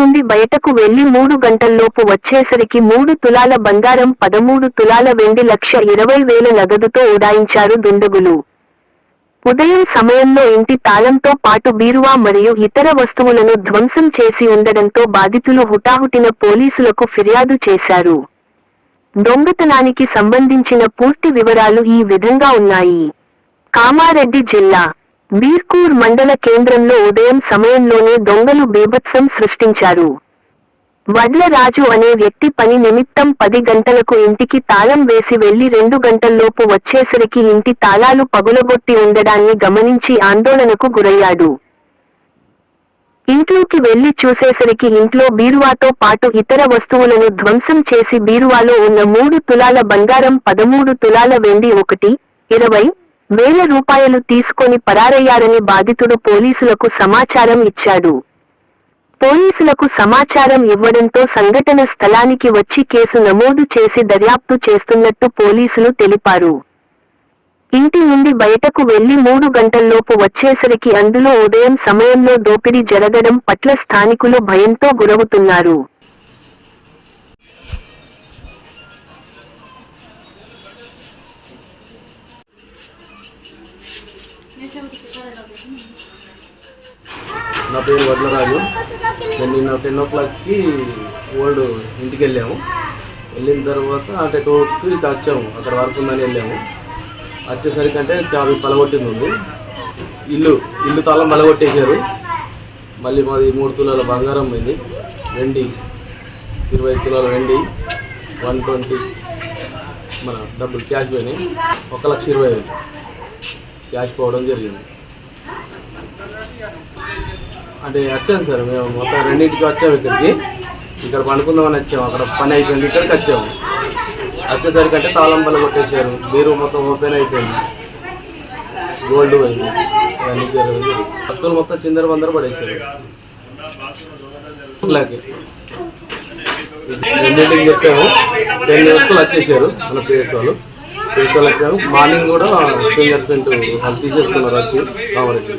నుండి బయటకు వెళ్లి 3 గంటల్లోపు వచ్చేసరికి 3 తులాల బంగారం 13 తులాల వెండి 1,20,000 నగదుతో ఉడాయించారు దుండగులు. ఉదయం సమయంలో ఇంటి తాళంతో పాటు బీరువా మరియు ఇతర వస్తువులను ధ్వంసం చేసి ఉండడంతో బాధితులు హుటాహుటిన పోలీసులకు ఫిర్యాదు చేశారు. దొంగతనానికి సంబంధించిన పూర్తి వివరాలు ఈ విధంగా ఉన్నాయి. కామారెడ్డి జిల్లా బీర్కూర్ మండల కేంద్రంలో ఉదయం సమయంలోనే దొంగలు బీభత్సం సృష్టించారు. వడ్ల రాజు అనే వ్యక్తి పని నిమిత్తం 10 గంటలకు ఇంటికి తాళం వేసి వెళ్లి 2 గంటల్లోపు వచ్చేసరికి ఇంటి తాళాలు పగులగొట్టి ఉండడాన్ని గమనించి ఆందోళనకు గురయ్యాడు. ఇంట్లోకి వెళ్లి చూసేసరికి ఇంట్లో బీరువాతో పాటు ఇతర వస్తువులను ధ్వంసం చేసి బీరువాలో ఉన్న 3 తులాల బంగారం 13 తులాల వెండి 1,20,000 రూపాయలు తీసుకొని పరారయ్యారని బాధితుడు పోలీసులకు సమాచారం ఇచ్చాడు. పోలీసులకు సమాచారం ఇవ్వడంతో సంఘటన స్థలానికి వచ్చి కేసు నమోదు చేసి దర్యాప్తు చేస్తున్నట్టు పోలీసులు తెలిపారు. ఇంటి నుండి బయటకు వెళ్లి 3 గంటల్లోపు వచ్చేసరికి అందులో ఉదయం సమయంలో దోపిడీ జరగడం పట్ల స్థానికులు భయంతో గురవుతున్నారు. నా పేరు వడ్లరాజు. నిన్న 10 o'clockకి ఓల్డ్ ఇంటికి వెళ్ళాము. వెళ్ళిన తర్వాత అంటే 2కి ఇక వచ్చాము. అక్కడ వర్క్ ఉందని వెళ్ళాము. వచ్చేసరికి అంటే చావి పలగొట్టింది ఉంది. ఇల్లు తాళం పలగొట్టేశారు. మళ్ళీ మాది 3 తులాల బంగారం పోయింది. వెండి 20 తులాల వెండి 120 మన డబ్బులు క్యాష్ పోయినాయి. 1,20,000 క్యాష్ పోవడం జరిగింది. అంటే వచ్చాను సార్, మేము మొత్తం 2ంటికి వచ్చాము. ఇక్కడ పండుకుందామని వచ్చాము. అక్కడ పని అయిపోయింది. ఇక్కడికి వచ్చాము. వచ్చేసరికి అంటే తాళం బల్ల కొట్టేశారు. బీరు మొత్తం ఓపెన్ అయిపోయింది. గోల్డ్ పోయింది. ఇవన్నీ వస్తువులు మొత్తం చిందర బందర పడేశారు. 2ంటికి చెప్పాము. 10 వస్తువులు వచ్చేసారు. మన PS వాళ్ళు వచ్చారు. మార్నింగ్ కూడా ఫింగర్ ప్రింట్ తీసేసుకున్నారు వచ్చి కామారెడ్డి.